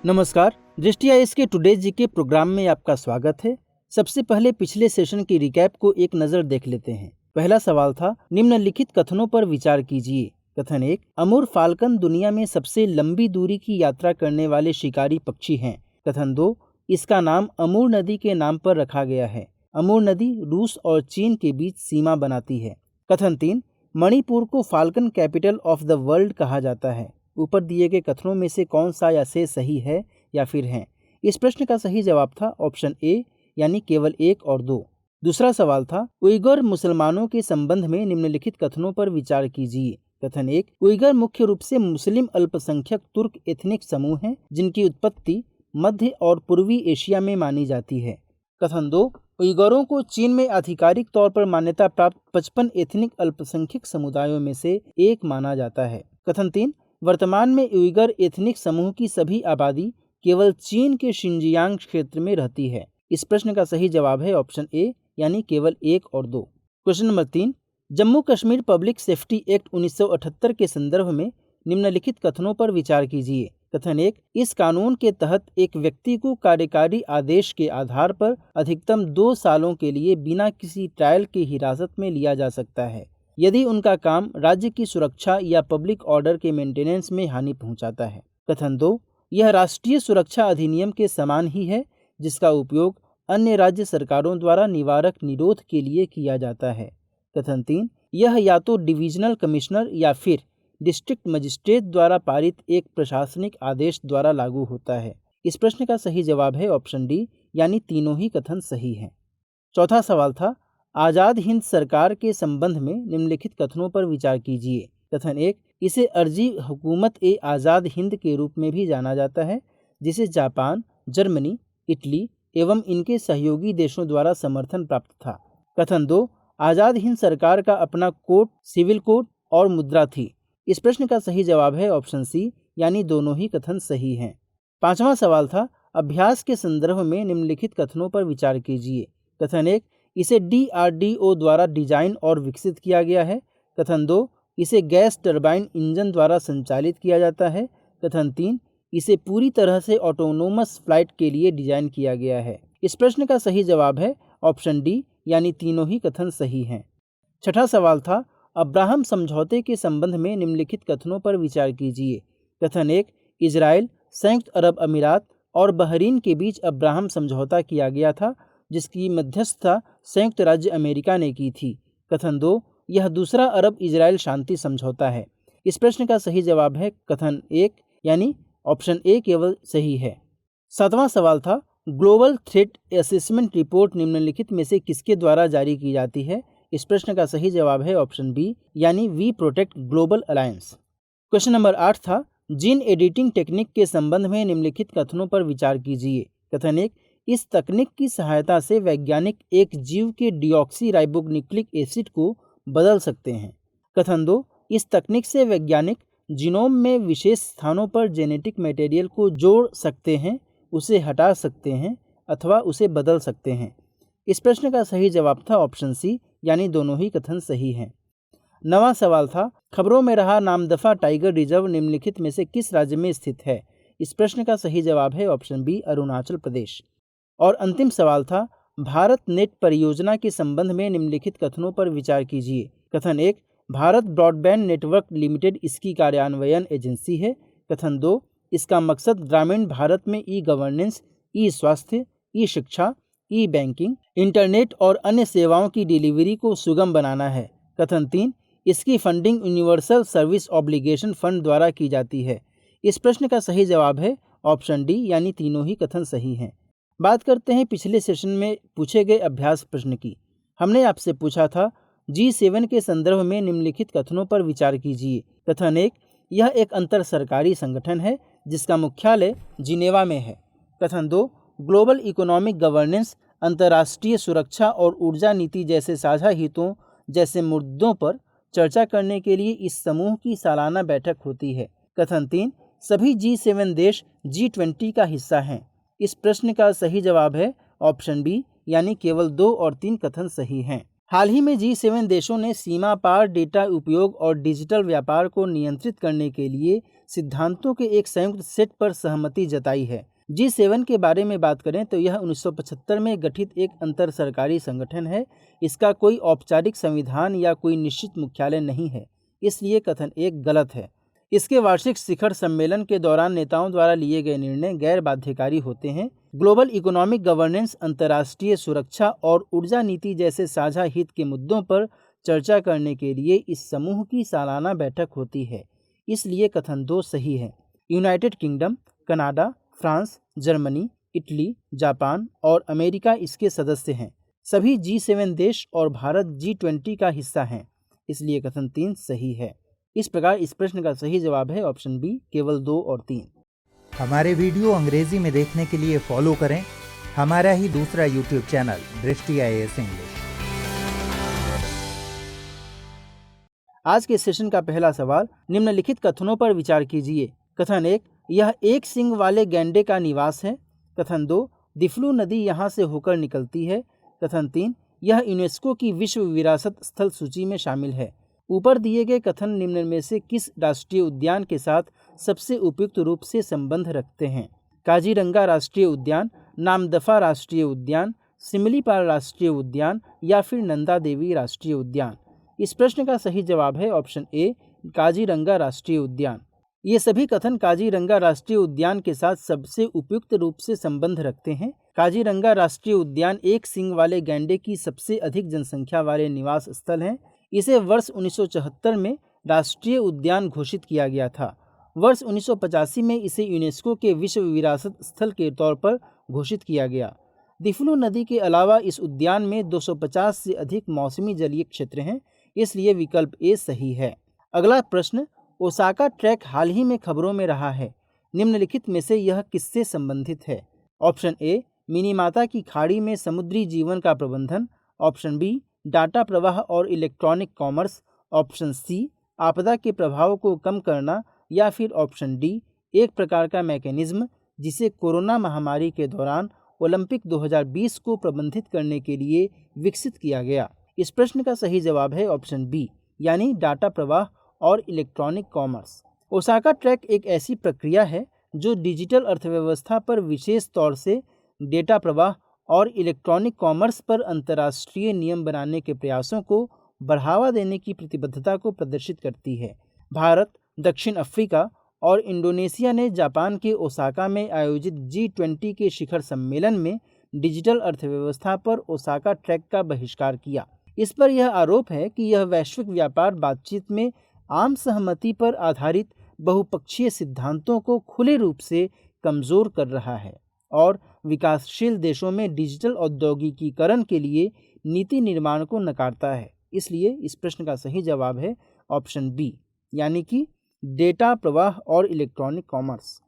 नमस्कार। दृष्टि आईएएस के टुडे जी के प्रोग्राम में आपका स्वागत है। सबसे पहले पिछले सेशन की रिकैप को एक नज़र देख लेते हैं। पहला सवाल था, निम्नलिखित कथनों पर विचार कीजिए। कथन 1, अमूर फाल्कन दुनिया में सबसे लंबी दूरी की यात्रा करने वाले शिकारी पक्षी हैं। कथन 2, इसका नाम अमूर नदी के नाम पर रखा गया है। अमूर नदी रूस और चीन के बीच सीमा बनाती है। कथन 3, मणिपुर को falcon capital of the world कहा जाता है। ऊपर दिए गए कथनों में से कौन सा या से सही है या फिर है? इस प्रश्न का सही जवाब था ऑप्शन ए, यानी केवल 1 और 2। दूसरा सवाल था, उइगर मुसलमानों के संबंध में निम्नलिखित कथनों पर विचार कीजिए। कथन 1, उइगर मुख्य रूप से मुस्लिम अल्पसंख्यक तुर्क एथनिक समूह हैं जिनकी उत्पत्ति मध्य और पूर्वी एशिया में मानी जाती है। कथन 2, उइगरों को चीन में आधिकारिक तौर पर मान्यता प्राप्त 55 एथनिक अल्पसंख्यक समुदायों में से एक माना जाता है। कथन 3, वर्तमान में उइगर एथनिक समूह की सभी आबादी केवल चीन के शिनजियांग क्षेत्र में रहती है। इस प्रश्न का सही जवाब है ऑप्शन ए, यानी केवल 1 और 2। Question number 3, Jammu Kashmir public safety act 1978 के संदर्भ में निम्नलिखित कथनों पर विचार कीजिए। कथन 1, इस कानून के तहत एक व्यक्ति को कार्यकारी आदेश के आधार पर अधिकतम 2 सालों के लिए बिना किसी ट्रायल के हिरासत में लिया जा सकता है यदि उनका काम राज्य की सुरक्षा या पब्लिक ऑर्डर के मेंटेनेंस में हानि पहुंचाता है। कथन 2, यह राष्ट्रीय सुरक्षा अधिनियम के समान ही है जिसका उपयोग अन्य राज्य सरकारों द्वारा निवारक निरोध के लिए किया जाता है। कथन 3, यह या तो डिविजनल कमिश्नर या फिर डिस्ट्रिक्ट मजिस्ट्रेट द्वारा पारित एक प्रशासनिक आदेश द्वारा लागू होता है। इस प्रश्न का सही जवाब है ऑप्शन डी, यानी तीनों ही कथन सही हैं। चौथा सवाल था, आज़ाद हिंद सरकार के संबंध में निम्नलिखित कथनों पर विचार कीजिए। कथन 1, इसे अर्जी हुकूमत ए आज़ाद हिंद के रूप में भी जाना जाता है जिसे जापान, जर्मनी, इटली एवं इनके सहयोगी देशों द्वारा समर्थन प्राप्त था। कथन 2, आज़ाद हिंद सरकार का अपना कोड, सिविल कोड और मुद्रा थी। इस प्रश्न का सही जवाब है ऑप्शन सी, यानी दोनों ही कथन सही हैं। पांचवा सवाल था, अभ्यास के संदर्भ में निम्नलिखित कथनों पर विचार कीजिए। कथन 1, इसे DRDO द्वारा डिजाइन और विकसित किया गया है। कथन 2, इसे गैस टरबाइन इंजन द्वारा संचालित किया जाता है। कथन 3, इसे पूरी तरह से ऑटोनोमस फ्लाइट के लिए डिजाइन किया गया है। इस प्रश्न का सही जवाब है ऑप्शन डी, यानी तीनों ही कथन सही हैं। छठा सवाल था, अब्राहम समझौते के संबंध में निम्नलिखित कथनों पर विचार कीजिए। कथन 1, इजराइल, संयुक्त अरब अमीरात और बहरीन के बीच अब्राहम समझौता किया गया था जिसकी मध्यस्थता संयुक्त राज्य अमेरिका ने की थी। कथन 2, यह दूसरा अरब इजराइल शांति समझौता है। इस प्रश्न का सही जवाब है कथन 1, यानी ऑप्शन ए केवल सही है। सातवां सवाल था, ग्लोबल थ्रेट असेसमेंट रिपोर्ट निम्नलिखित में से किसके द्वारा जारी की जाती है? इस प्रश्न का सही जवाब है ऑप्शन बी, यानी we protect global alliance. Question number 8 था, जीन एडिटिंग टेक्निक के संबंध में निम्नलिखित कथनों पर विचार कीजिए। कथन 1, इस तकनीक की सहायता से वैज्ञानिक एक जीव के डिऑक्सीराइबोन्यूक्लिक एसिड को बदल सकते हैं। कथन 2, इस तकनीक से वैज्ञानिक जीनोम में विशेष स्थानों पर जेनेटिक मटेरियल को जोड़ सकते हैं, उसे हटा सकते हैं अथवा उसे बदल सकते हैं। इस प्रश्न का सही जवाब था ऑप्शन सी, यानी दोनों ही कथन सही हैं। 9वां सवाल था, खबरों में रहा नामदफा टाइगर रिजर्व निम्नलिखित में से किस राज्य में स्थित है? इस प्रश्न का सही जवाब है ऑप्शन बी, अरुणाचल प्रदेश। और अंतिम सवाल था, भारत नेट परियोजना के संबंध में निम्नलिखित कथनों पर विचार कीजिए। कथन 1, भारत ब्रॉडबैंड नेटवर्क लिमिटेड इसकी कार्यान्वयन एजेंसी है। कथन 2, इसका मकसद ग्रामीण भारत में ई गवर्नेंस, ई स्वास्थ्य, ई शिक्षा, ई बैंकिंग, इंटरनेट और अन्य सेवाओं की डिलीवरी को सुगम बनाना है। कथन 3, इसकी funding universal service obligation fund द्वारा की जाती है। इस प्रश्न का सही जवाब है ऑप्शन डी, यानी तीनों ही कथन सही हैं। बात करते हैं पिछले सेशन में पूछे गए अभ्यास प्रश्न की। हमने आपसे पूछा था, G7 के संदर्भ में निम्नलिखित कथनों पर विचार कीजिए। कथन 1, यह एक अंतर सरकारी संगठन है जिसका मुख्यालय जिनेवा में है। कथन 2, ग्लोबल इकोनॉमिक गवर्नेंस, अंतर्राष्ट्रीय सुरक्षा और ऊर्जा नीति जैसे साझा हितों जैसे मुद्दों पर चर्चा करने के लिए इस समूह की सालाना बैठक होती है। कथन 3, सभी G7 देश G20 का हिस्सा हैं। इस प्रश्न का सही जवाब है ऑप्शन बी, यानी केवल 2 और 3 कथन सही हैं। हाल ही में G7 देशों ने सीमा पार डेटा उपयोग और डिजिटल व्यापार को नियंत्रित करने के लिए सिद्धांतों के एक संयुक्त सेट पर सहमति जताई है। G7 के बारे में बात करें तो यह 1975 में गठित एक अंतर सरकारी संगठन है। इसका कोई औपचारिक संविधान या कोई निश्चित मुख्यालय नहीं है, इसलिए कथन एक गलत है। इसके वार्षिक शिखर सम्मेलन के दौरान नेताओं द्वारा लिए गए निर्णय गैर बाध्यकारी होते हैं। ग्लोबल इकोनॉमिक गवर्नेंस, अंतर्राष्ट्रीय सुरक्षा और ऊर्जा नीति जैसे साझा हित के मुद्दों पर चर्चा करने के लिए इस समूह की सालाना बैठक होती है, इसलिए कथन 2 सही है। United kingdom, Canada, France, Germany, Italy, Japan और अमेरिका इसके सदस्य हैं। सभी G7 देश और भारत G20 का हिस्सा हैं, इसलिए कथन 3 सही है। इस प्रकार इस प्रश्न का सही जवाब है ऑप्शन बी, केवल 2 और 3। हमारे वीडियो अंग्रेजी में देखने के लिए फॉलो करें हमारा ही दूसरा यूट्यूब चैनल दृष्टि IAS इंग्लिश। आज के सेशन का पहला सवाल, निम्नलिखित कथनों पर विचार कीजिए। कथन 1, यह एक सींग वाले गैंडे का निवास है। कथन 2, दिफ्लू नदी यहाँ से होकर निकलती है। कथन 3, यह यूनेस्को की विश्व विरासत स्थल सूची में शामिल है। ऊपर दिए गए कथन निम्न में से किस राष्ट्रीय उद्यान के साथ सबसे उपयुक्त रूप से संबंध रखते हैं? काजीरंगा राष्ट्रीय उद्यान, नामदफा राष्ट्रीय उद्यान, सिमलीपाल राष्ट्रीय उद्यान या फिर नंदा देवी राष्ट्रीय उद्यान? इस प्रश्न का सही जवाब है ऑप्शन ए, काजीरंगा राष्ट्रीय उद्यान। ये सभी कथन काजीरंगा राष्ट्रीय उद्यान के साथ सबसे उपयुक्त रूप से संबंध रखते हैं। काजीरंगा राष्ट्रीय उद्यान एक सींग वाले गैंडे की सबसे अधिक जनसंख्या वाले निवास स्थल है। इसे वर्ष 1974 में राष्ट्रीय उद्यान घोषित किया गया था। वर्ष 1985 में इसे यूनेस्को के विश्व विरासत स्थल के तौर पर घोषित किया गया। दिफ्लू नदी के अलावा इस उद्यान में 250 से अधिक मौसमी जलीय क्षेत्र हैं, इसलिए विकल्प ए सही है। अगला प्रश्न, ओसाका ट्रैक हाल ही में खबरों में रहा है। निम्नलिखित में से यह किससे संबंधित है? ऑप्शन ए, मिनीमाता की खाड़ी में समुद्री जीवन का प्रबंधन। ऑप्शन बी, डाटा प्रवाह और इलेक्ट्रॉनिक कॉमर्स। ऑप्शन सी, आपदा के प्रभाव को कम करना। या फिर ऑप्शन डी, एक प्रकार का मैकेनिज्म जिसे कोरोना महामारी के दौरान ओलंपिक 2020 को प्रबंधित करने के लिए विकसित किया गया। इस प्रश्न का सही जवाब है ऑप्शन बी, यानी डाटा प्रवाह और इलेक्ट्रॉनिक कॉमर्स। ओसाका ट्रैक एक ऐसी प्रक्रिया है जो डिजिटल अर्थव्यवस्था पर, विशेष तौर से डेटा प्रवाह और इलेक्ट्रॉनिक कॉमर्स पर अंतर्राष्ट्रीय नियम बनाने के प्रयासों को बढ़ावा देने की प्रतिबद्धता को प्रदर्शित करती है। भारत, दक्षिण अफ्रीका और इंडोनेशिया ने जापान के ओसाका में आयोजित G20 के शिखर सम्मेलन में डिजिटल अर्थव्यवस्था पर ओसाका ट्रैक का बहिष्कार किया। इस पर यह आरोप है कि यह वैश्विक व्यापार बातचीत में आम सहमति पर आधारित बहुपक्षीय सिद्धांतों को खुले रूप से कमजोर कर रहा है और विकासशील देशों में डिजिटल औद्योगिकीकरण के लिए नीति निर्माण को नकारता है। इसलिए इस प्रश्न का सही जवाब है ऑप्शन बी, यानी कि डेटा प्रवाह और इलेक्ट्रॉनिक कॉमर्स।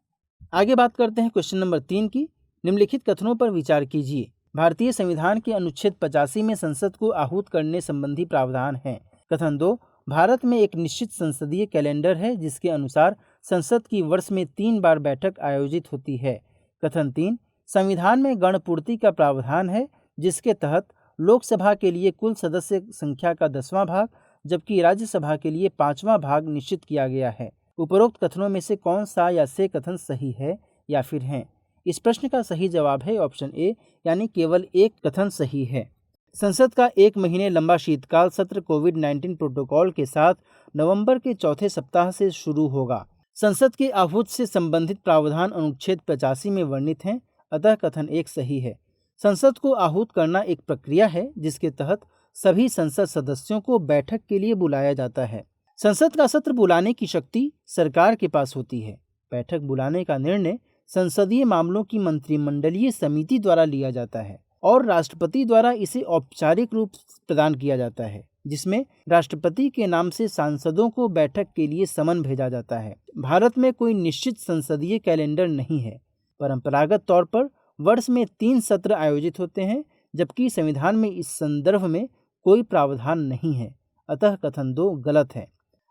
आगे बात करते हैं क्वेश्चन नंबर 3 की। निम्नलिखित कथनों पर विचार कीजिए। भारतीय संविधान के अनुच्छेद 85 में संसद को आहूत करने संबंधी प्रावधान है। कथन 2, भारत में एक निश्चित संसदीय कैलेंडर है जिसके अनुसार संसद की वर्ष में 3 बार बैठक आयोजित होती है। कथन 3, संविधान में गणपूर्ति का प्रावधान है जिसके तहत लोकसभा के लिए कुल सदस्य संख्या का 10वां भाग जबकि राज्यसभा के लिए 5वां भाग निश्चित किया गया है। उपरोक्त कथनों में से कौन सा या से कथन सही है या फिर हैं? इस प्रश्न का सही जवाब है ऑप्शन ए, यानी केवल एक कथन सही है। संसद का 1 महीने लंबा शीतकाल सत्र कोविड-19 प्रोटोकॉल के साथ नवंबर के चौथे सप्ताह से शुरू होगा। संसद के आहूत से संबंधित प्रावधान अनुच्छेद 85 में वर्णित हैं, अतः कथन 1 सही है। संसद को आहूत करना एक प्रक्रिया है जिसके तहत सभी संसद सदस्यों को बैठक के लिए बुलाया जाता है। संसद का सत्र बुलाने की शक्ति सरकार के पास होती है। बैठक बुलाने का निर्णय संसदीय मामलों की मंत्रिमंडलीय समिति द्वारा लिया जाता है और राष्ट्रपति द्वारा इसे औपचारिक रूप प्रदान किया जाता है, जिसमें राष्ट्रपति के नाम से सांसदों को बैठक के लिए समन भेजा जाता है। भारत में कोई निश्चित संसदीय कैलेंडर नहीं है। परंपरागत तौर पर वर्ष में 3 सत्र आयोजित होते हैं, जबकि संविधान में इस संदर्भ में कोई प्रावधान नहीं है, अतः कथन 2 गलत है।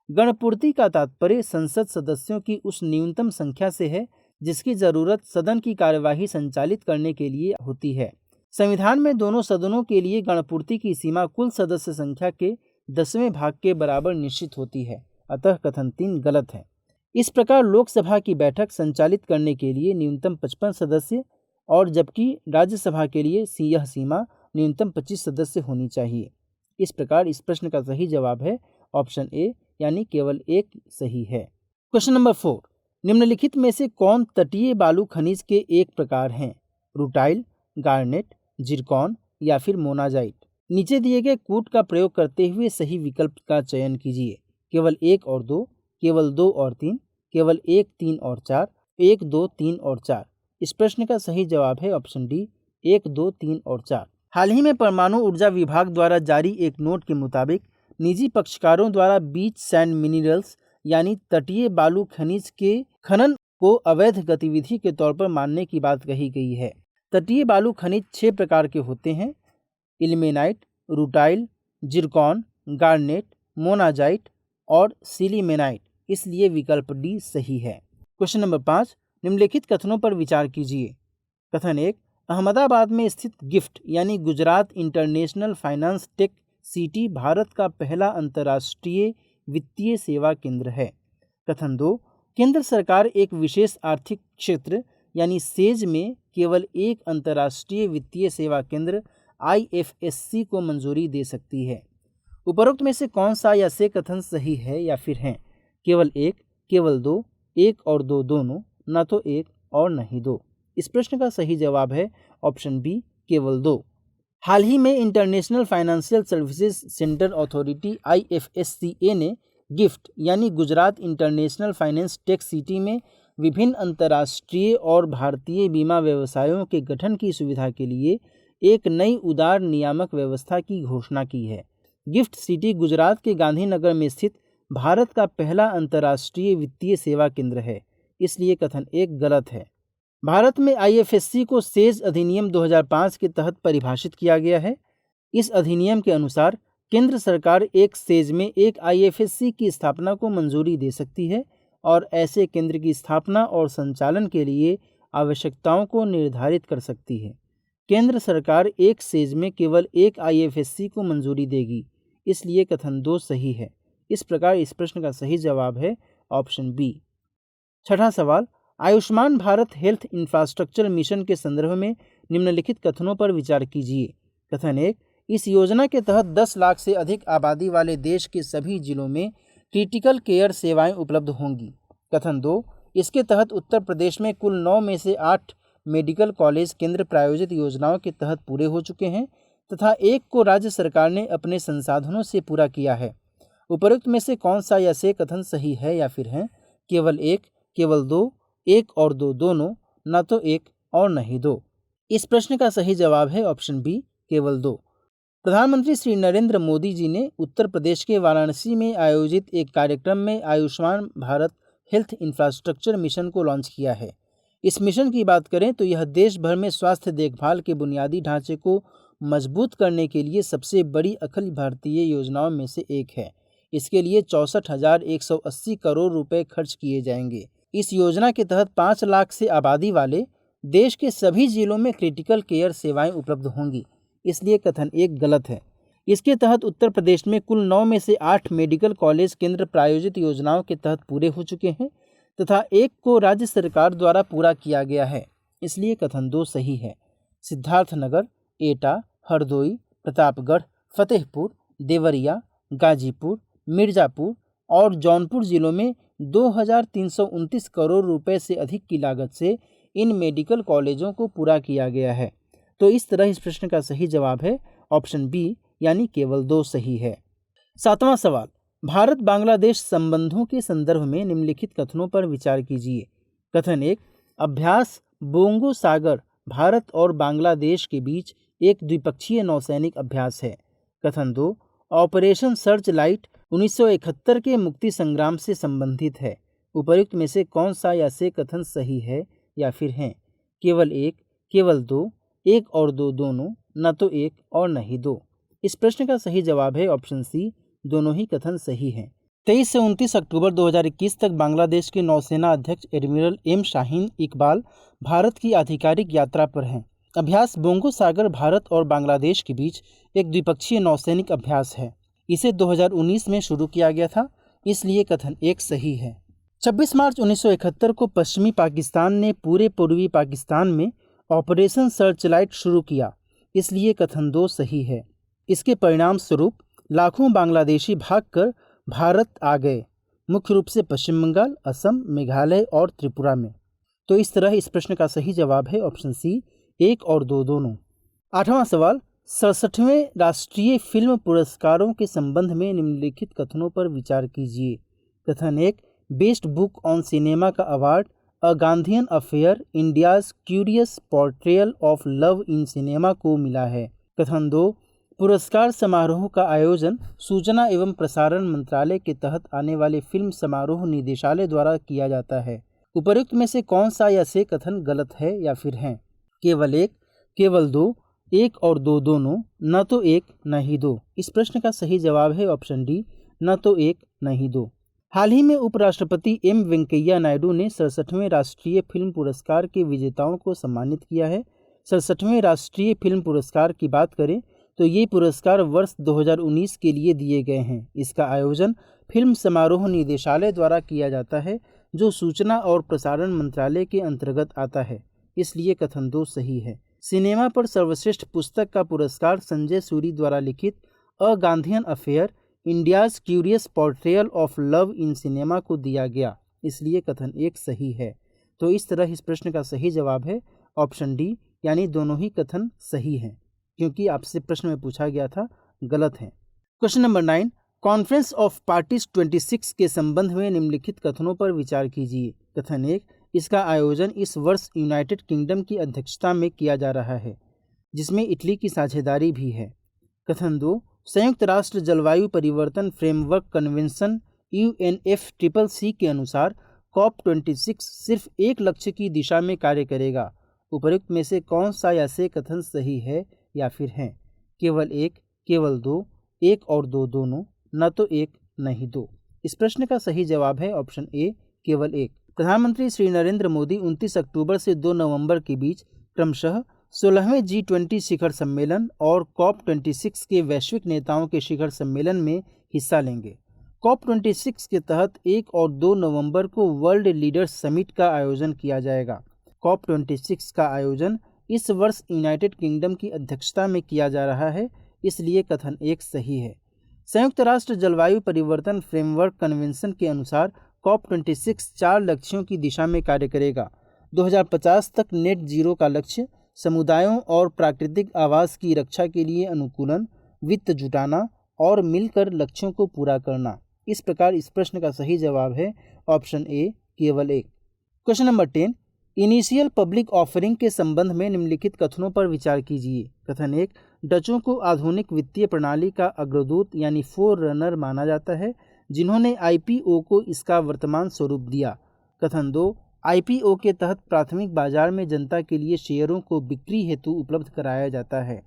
गणपूर्ति का तात्पर्य संसद सदस्यों की उस न्यूनतम संख्या से है जिसकी जरूरत सदन की कार्यवाही संचालित करने के लिए होती है। संविधान में दोनों सदनों के लिए गणपूर्ति की सीमा कुल सदस्य संख्या के 10वें भाग के बराबर निश्चित होती है, अतः कथन 3 गलत है। इस प्रकार लोकसभा की बैठक संचालित करने के लिए न्यूनतम 55 सदस्य और जबकि राज्यसभा के लिए यह सीमा न्यूनतम 25 सदस्य होनी चाहिए। इस प्रकार इस प्रश्न का सही जवाब है ऑप्शन ए, यानी केवल एक सही है। क्वेश्चन नंबर 4, निम्नलिखित में से कौन तटीय बालू खनिज के एक प्रकार हैं? रूटाइल, गार्नेट, जिरकॉन या फिर मोनाजाइट। नीचे दिए गए कूट का प्रयोग करते हुए सही विकल्प का चयन कीजिए। केवल 1 और 2, केवल 2 और 3, केवल 1, 3 और 4, 1, 2, 3 और 4। इस प्रश्न का सही जवाब है ऑप्शन डी, 1, 2, 3 और 4। हाल ही में परमाणु ऊर्जा विभाग द्वारा जारी एक नोट के मुताबिक निजी पक्षकारों द्वारा बीच सैंड मिनरल्स यानी तटीय बालू खनिज के खनन को अवैध गतिविधि के तौर पर मानने की बात कही गई है। तटीय बालू खनिज 6 प्रकार के होते हैं: ilmenite, rutile, Zircon, garnet, monazite और सिलीमेनाइट। इसलिए विकल्प डी सही है। क्वेश्चन नंबर 5, निम्नलिखित कथनों पर विचार कीजिए। कथन 1, अहमदाबाद में स्थित गिफ्ट यानी Gujarat international finance tech city Bharat का पहला अंतर्राष्ट्रीय वित्तीय सेवा केंद्र है। कथन 2, केंद्र सरकार एक विशेष आर्थिक क्षेत्र यानी सेज में केवल एक अंतर्राष्ट्रीय वित्तीय सेवा केंद्र IFSC को मंजूरी दे सकती है। उपरोक्त में से कौन सा या से कथन सही है या फिर हैं? केवल 1, केवल 2, 1 और 2 दोनों, न तो 1 और न ही 2। इस प्रश्न का सही जवाब है ऑप्शन बी, केवल 2। हाल ही में international financial services centre authority IFSCA ने गिफ्ट यानी Gujarat international finance tech city में विभिन्न अंतर्राष्ट्रीय और भारतीय बीमा व्यवसायों के गठन की सुविधा के लिए एक नई उदार नियामक व्यवस्था की घोषणा की है। गिफ्ट सिटी गुजरात के गांधीनगर में स्थित भारत का पहला अंतर्राष्ट्रीय वित्तीय सेवा केंद्र है। इसलिए कथन 1 गलत है। भारत में IFSC को सेज अधिनियम 2005 के तहत परिभाषित किया गया है। इस अधिनियम के अनुसार केंद्र सरकार एक सेज में एक IFSC की स्थापना को मंजूरी दे सकती है और ऐसे केंद्र की स्थापना और संचालन के लिए आवश्यकताओं को निर्धारित कर सकती है। केंद्र सरकार एक सेज में केवल एक IFSC को मंजूरी देगी। इसलिए कथन 2 सही है। इस प्रकार इस प्रश्न का सही जवाब है ऑप्शन बी। छठा सवाल, Ayushman Bharat health infrastructure mission के संदर्भ में निम्नलिखित कथनों पर विचार कीजिए। कथन 1, इस योजना के तहत 10 लाख से अधिक आबादी वाले देश के सभी जिलों में क्रिटिकल केयर सेवाएं उपलब्ध होंगी। कथन 2, इसके तहत उत्तर प्रदेश में कुल 9 में से 8 मेडिकल कॉलेज केंद्र प्रायोजित योजनाओं के तहत पूरे हो चुके हैं तथा एक को राज्य सरकार ने अपने संसाधनों से पूरा किया है। उपरोक्त में से कौन सा या से कथन सही है या फिर हैं? केवल 1, केवल 2, 1 और 2 दोनों, न तो 1 और न ही 2। इस प्रश्न का सही जवाब है ऑप्शन बी, केवल 2। प्रधानमंत्री श्री नरेंद्र मोदी जी ने उत्तर प्रदेश के वाराणसी में आयोजित एक कार्यक्रम में Ayushman Bharat health infrastructure mission को लॉन्च किया है। इस मिशन की बात करें तो यह देश भर में स्वास्थ्य देखभाल के बुनियादी ढांचे को मजबूत करने के लिए सबसे बड़ी अखिल भारतीय योजनाओं में से एक है। इसके लिए 64,180 करोड़ रुपए खर्च किए जाएंगे। इस योजना के तहत 5 लाख से आबादी वाले देश के सभी जिलों में क्रिटिकल केयर सेवाएं उपलब्ध होंगी। इसलिए कथन 1 गलत है। इसके तहत उत्तर प्रदेश में कुल 9 में से 8 मेडिकल कॉलेज केंद्र प्रायोजित योजनाओं के तहत पूरे हो चुके हैं तथा एक को राज्य सरकार द्वारा पूरा किया गया है। इसलिए कथन 2 सही है। सिद्धार्थनगर, एटा, हरदोई, प्रतापगढ़, फतेहपुर, देवरिया, गाजीपुर, मिर्जापुर और जौनपुर जिलों में 2,329 करोड़ रुपए से अधिक की लागत से इन मेडिकल कॉलेजों को पूरा किया गया है। तो इस तरह इस प्रश्न का सही जवाब है ऑप्शन बी, यानी केवल 2 सही है। 7वां सवाल, भारत बांग्लादेश संबंधों के संदर्भ में निम्नलिखित कथनों पर विचार कीजिए। कथन 1, अभ्यास बोंगो सागर भारत और बांग्लादेश के बीच एक द्विपक्षीय नौसैनिक अभ्यास है। कथन 2, ऑपरेशन सर्च लाइट 1971 के मुक्ति संग्राम से संबंधित है। उपर्युक्त में से कौन सा या से कथन सही है या फिर हैं? केवल 1, केवल 2, 1 और 2 दोनों, न तो 1 और न ही 2। इस प्रश्न का सही जवाब है ऑप्शन सी, दोनों ही कथन सही हैं। 23 से 29 अक्टूबर 2021 तक बांग्लादेश के नौसेना अध्यक्ष एडमिरल एम शाहीन इकबाल भारत की आधिकारिक यात्रा पर हैं। अभ्यास बोंगो सागर भारत और बांग्लादेश के बीच एक द्विपक्षीय नौसैनिक अभ्यास है। इसे 2019 में शुरू किया गया था। इसलिए कथन 1 सही है। 26 मार्च 1971 को पश्चिमी पाकिस्तान ने पूरे पूर्वी पाकिस्तान में ऑपरेशन सर्चलाइट शुरू किया, इसलिए कथन 2 सही है। इसके परिणाम स्वरूप लाखों बांग्लादेशी भागकर भारत आ गए, मुख्य रूप से पश्चिम बंगाल, असम, मेघालय और त्रिपुरा में। तो इस तरह इस प्रश्न का सही जवाब है ऑप्शन सी, 1 और 2 दोनों। 8वां सवाल, 67वें राष्ट्रीय फिल्म पुरस्कारों के संबंध में निम्नलिखित कथनों पर विचार कीजिए। कथन 1, बेस्ट बुक ऑन सिनेमा का award a Gandhian affair India's curious portrayal of love in cinema को मिला है। कथन 2, पुरस्कार समारोह का आयोजन सूचना एवं प्रसारण मंत्रालय के तहत आने वाले फिल्म समारोह निदेशालय द्वारा किया जाता है। उपर्युक्त में से कौन सा या से कथन गलत है या फिर हैं? केवल 1, केवल 2, 1 और 2 दोनों, न तो 1 न ही 2। इस प्रश्न का सही जवाब है ऑप्शन डी, न तो 1 न ही 2। हाल ही में उपराष्ट्रपति एम वेंकैया नायडू ने 67वें राष्ट्रीय फिल्म पुरस्कार के विजेताओं को सम्मानित किया है। 67वें राष्ट्रीय फिल्म पुरस्कार की बात करें तो ये पुरस्कार वर्ष 2019 के लिए दिए गए हैं। इसका आयोजन फिल्म समारोह निदेशालय द्वारा किया जाता है, जो सूचना और प्रसारण मंत्रालय के अंतर्गत आता है, इसलिए कथन 2 सही है। सिनेमा पर सर्वश्रेष्ठ पुस्तक का पुरस्कार संजय सूरी द्वारा लिखित a Gandhian affair India's curious portrayal of love in cinema को दिया गया, इसलिए कथन 1 सही है। तो इस तरह इस प्रश्न का सही जवाब है ऑप्शन डी, यानी दोनों ही कथन सही हैं, क्योंकि आपसे प्रश्न में पूछा गया था गलत है। Question number 9, conference of parties 26 के संबंध में निम्नलिखित कथनों पर विचार कीजिए। कथन 1, इसका आयोजन इस वर्ष यूनाइटेड किंगडम की अध्यक्षता में किया जा रहा है, जिसमें इटली की साझेदारी भी है। कथन 2, संयुक्त राष्ट्र जलवायु परिवर्तन फ्रेमवर्क कन्वेंशन UNFCCC के अनुसार COP26 सिर्फ एक लक्ष्य की दिशा में कार्य करेगा। उपर्युक्त में से कौन सा या से कथन सही है या फिर हैं? केवल 1, केवल 2, 1 और 2 दोनों, न तो 1 न ही 2। इस प्रश्न का सही जवाब है ऑप्शन ए, केवल 1। प्रधानमंत्री श्री नरेंद्र मोदी 29 अक्टूबर से 2 नवंबर के बीच क्रमशः 16वें G20 शिखर सम्मेलन और COP26 के वैश्विक नेताओं के शिखर सम्मेलन में हिस्सा लेंगे। COP26 के तहत 1 और 2 नवंबर को वर्ल्ड लीडर्स समिट का आयोजन किया जाएगा। COP26 का आयोजन इस वर्ष यूनाइटेड किंगडम की अध्यक्षता में किया जा रहा है, इसलिए कथन 1 सही है। संयुक्त राष्ट्र जलवायु परिवर्तन फ्रेमवर्क कन्वेंशन के अनुसार COP26 4 लक्ष्यों की दिशा में कार्य करेगा। 2050 तक नेट जीरो का लक्ष्य, समुदायों और प्राकृतिक आवास की रक्षा के लिए अनुकूलन, वित्त जुटाना और मिलकर लक्ष्यों को पूरा करना। इस प्रकार इस प्रश्न का सही जवाब है ऑप्शन ए, केवल 1। Question number 10, initial public offering के संबंध में निम्नलिखित कथनों पर विचार कीजिए। कथन 1, डचों को आधुनिक वित्तीय प्रणाली का अग्रदूत यानी फोर रनर माना जाता है, जिन्होंने IPO को इसका वर्तमान स्वरूप दिया। कथन 2, IPO के तहत प्राथमिक बाजार में जनता के लिए शेयरों को बिक्री हेतु उपलब्ध कराया जाता है।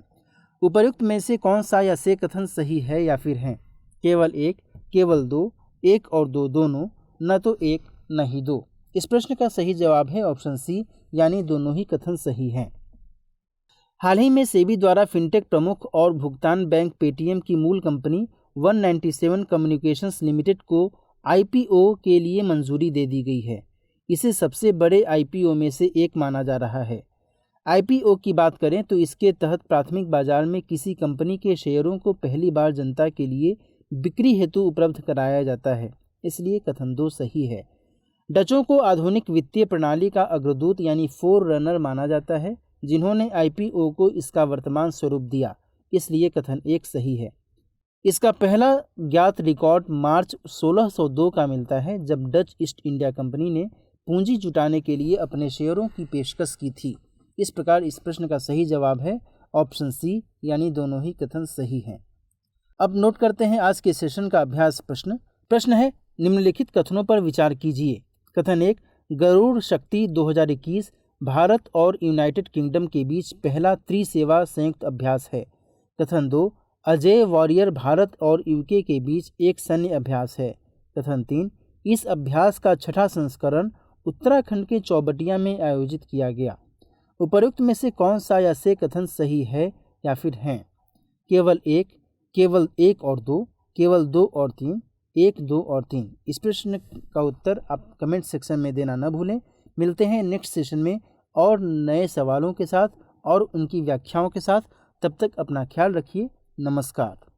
उपर्युक्त में से कौन सा या से कथन सही है या फिर हैं? केवल 1, केवल 2, 1 और 2 दोनों, न तो 1 न ही 2। इस प्रश्न का सही जवाब है ऑप्शन सी, यानी दोनों ही कथन सही हैं। हाल ही में सेबी द्वारा फिनटेक प्रमुख और भुगतान बैंक पेटीएम की मूल कंपनी 197 कम्युनिकेशंस लिमिटेड को IPO के लिए मंजूरी दे दी गई है। इसे सबसे बड़े IPO में से एक माना जा रहा है। IPO की बात करें तो इसके तहत प्राथमिक बाजार में किसी कंपनी के शेयरों को पहली बार जनता के लिए बिक्री हेतु उपलब्ध कराया जाता है, इसलिए कथन 2 सही है। डचों को आधुनिक वित्तीय प्रणाली का अग्रदूत यानी फोर रनर माना जाता है, जिन्होंने IPO को इसका वर्तमान स्वरूप दिया, इसलिए कथन 1 सही है। इसका पहला ज्ञात रिकॉर्ड मार्च 1602 का मिलता है, जब डच ईस्ट इंडिया कंपनी ने पूंजी जुटाने के लिए अपने शेयरों की पेशकश की थी। इस प्रकार इस प्रश्न का सही जवाब है ऑप्शन सी, यानी दोनों ही कथन सही हैं। अब नोट करते हैं आज के सेशन का अभ्यास प्रश्न। प्रश्न है, निम्नलिखित कथनों पर विचार कीजिए। कथन 1, गरुड़ शक्ति 2021 भारत और यूनाइटेड किंगडम के बीच पहला त्रिसेवा संयुक्त अभ्यास है। कथन 2, अजय वॉरियर भारत और UK के बीच एक सैन्य अभ्यास है। कथन 3, इस अभ्यास का 6ठा संस्करण उत्तराखंड के चौबटिया में आयोजित किया गया। उपर्युक्त में से कौन सा या से कथन सही है या फिर हैं? केवल 1, केवल 1 और 2, केवल 2 और 3, 1, 2 और 3। इस प्रश्न का उत्तर आप कमेंट सेक्शन में देना न भूलें। मिलते हैं नेक्स्ट सेशन में और नए सवालों के साथ और उनकी व्याख्याओं के साथ। तब तक अपना ख्याल रखिए। नमस्कार।